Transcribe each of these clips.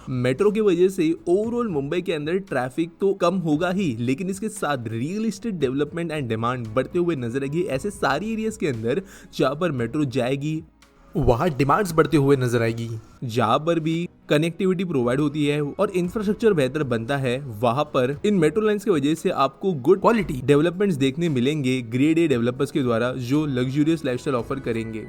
Metro की वजह से ओवरऑल मुंबई के अंदर ट्रैफिक तो कम होगा ही, लेकिन इसके साथ real estate development and demand बढ़ते हुए नजर आएगी। ऐसे सारी एरियाज के अंदर जहां पर मेट्रो जाएगी वहाँ डिमांड्स बढ़ते हुए नजर आएगी। जहाँ पर भी कनेक्टिविटी प्रोवाइड होती है और इंफ्रास्ट्रक्चर बेहतर बनता है, वहाँ पर इन मेट्रो लाइंस की वजह से आपको गुड क्वालिटी डेवलपमेंट्स देखने मिलेंगे ग्रेड ए डेवलपर्स के द्वारा, जो लग्जूरियस लाइफस्टाइल ऑफर करेंगे।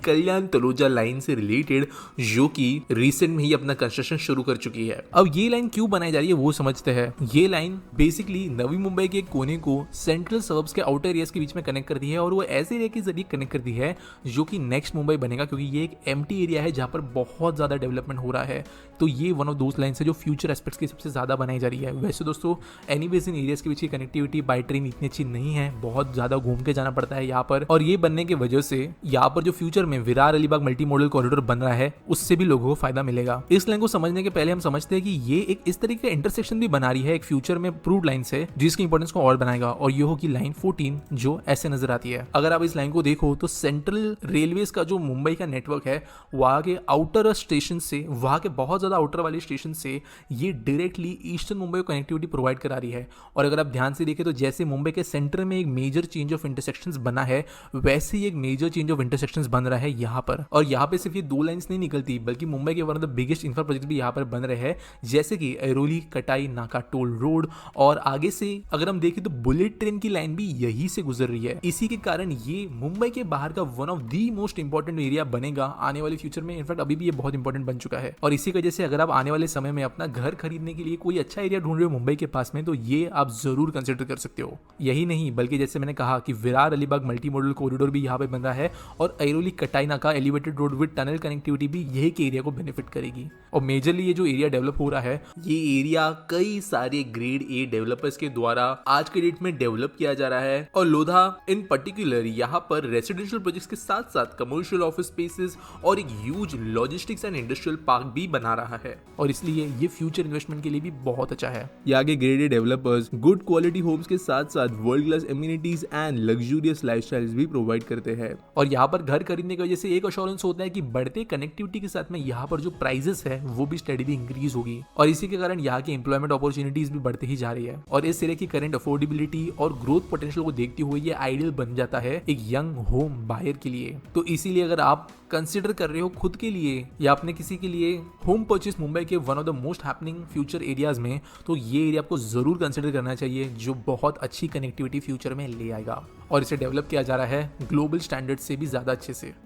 कल्याण तलोजा लाइन से रिलेटेड, जो कि रिसेंट में ही अपना कंस्ट्रक्शन शुरू कर चुकी है। अब ये लाइन क्यों बनाई जा रही है वो समझते हैं। ये लाइन बेसिकली नवी मुंबई के कोने को सेंट्रल सबर्ब्स के आउटर एरियाज के बीच में कनेक्ट करती है और वो ऐसे एरिया के जरिए कनेक्ट करती है जो कि नेक्स्ट मुंबई बनेगा, क्योंकि ये एक एम्प्टी एरिया है जहाँ पर बहुत ज्यादा डेवलपमेंट हो रहा है। तो ये वन ऑफ दोज लाइन है जो फ्यूचर एस्पेक्ट्स की सबसे ज्यादा बनाई जा रही है। वैसे दोस्तों एनीवेज इन एरियाज के बीच की कनेक्टिविटी बाय ट्रेन इतनी अच्छी नहीं है, बहुत ज्यादा घूम के जाना पड़ता है यहाँ पर, और ये बनने की वजह से यहाँ पर जो फ्यूचर में Virar Alibag multi modal corridor बन रहा है उससे भी लोगों को फायदा मिलेगा। इस लाइन को समझने के पहले हम समझते हैं कि ये एक इस तरीके का इंटरसेक्शन भी बना रही है एक फ्यूचर में प्रूव्ड लाइन से, जिसकी इंपॉर्टेंस को और बनाएगा, और ये होगी लाइन 14 जो ऐसे नजर आती है। अगर आप इस लाइन को देखो तो सेंट्रल रेलवेज का जो मुंबई का नेटवर्क है वहां के आउटर स्टेशन से, वहां के बहुत ज्यादा आउटर वाले स्टेशन से ये डायरेक्टली ईस्टर्न मुंबई को कनेक्टिविटी प्रोवाइड करा रही है। और अगर आप ध्यान से देखें तो जैसे मुंबई के सेंटर में एक मेजर चेंज ऑफ इंटरसेक्शंस बना है, वैसे ही एक मेजर चेंज ऑफ इंटरसेक्शंस बन रहा है यहाँ पर। और यहाँ पे सिर्फ ये दो लाइंस नहीं निकलती, बल्कि मुंबई के one of the biggest infra project भी यहाँ पर बन रहे हैं, जैसे कि ऐरोली कटाई नाका टोल रोड, और आगे से अगर हम देखें तो बुलेट ट्रेन की लाइन भी यही से गुजर रही है। इसी के कारण ये मुंबई के बाहर का one of the most important area बनेगा आने वाले फ्यूचर में। इनफैक्ट अभी भी ये बहुत इंपॉर्टेंट बन चुका है। और इसी वजह से अगर आप आने वाले समय में अपना घर खरीदने के लिए कोई अच्छा एरिया ढूंढ रहे हो मुंबई के पास में, तो ये आप जरूर कंसिडर कर सकते हो। यही नहीं बल्कि जैसे मैंने कहा कि Virar Alibag multi modal corridor भी यहाँ पे बन रहा है, और ऐरोली कटाई नाका elevated road with tunnel connectivity भी यही के एरिया को बेनिफिट करेगी। और मेजरली ये जो एरिया डेवलप हो रहा है, ये एरिया कई सारे ग्रेड ए डेवलपर्स के द्वारा आज के डेट में डेवलप किया जा रहा है। और लोधा इन पर्टिकुलर यहाँ पर रेसिडेंशियल प्रोजेक्ट्स के साथ साथ कमर्शियल ऑफिस स्पेसेस और एक huge logistics and industrial park भी बना रहा है, और इसलिए ये फ्यूचर इन्वेस्टमेंट के लिए भी बहुत अच्छा है। यहाँ के grade A developers good quality homes के साथ साथ world class amenities and luxurious lifestyles भी प्रोवाइड करते हैं। और यहाँ पर घर खरीदने की वजह से एक अश्योरेंस होता है कि बढ़ते कनेक्टिविटी के साथ में यहाँ पर जो प्राइसेस है वो भी स्टडीली इंक्रीज होगी, और इसी के कारण यहाँ की एम्प्लॉयमेंट अपॉर्चुनिटीज भी बढ़ती ही जा रही है। और इस एरिया की करंट अफोर्डेबिलिटी और ग्रोथ पोटेंशियल को देखते हुए ये आइडियल बन जाता है एक यंग होम बायर के लिए। तो इसीलिए अगर आप कंसिडर कर रहे हो खुद के लिए या अपने किसी के लिए होम परचेस मुंबई के one of the most happening future areas में, तो ये एरिया आपको जरूर कंसिडर करना चाहिए, जो बहुत अच्छी कनेक्टिविटी फ्यूचर में ले आएगा। और इसे डेवलप किया जा रहा है ग्लोबल स्टैंडर्ड से भी ज्यादा अच्छे से।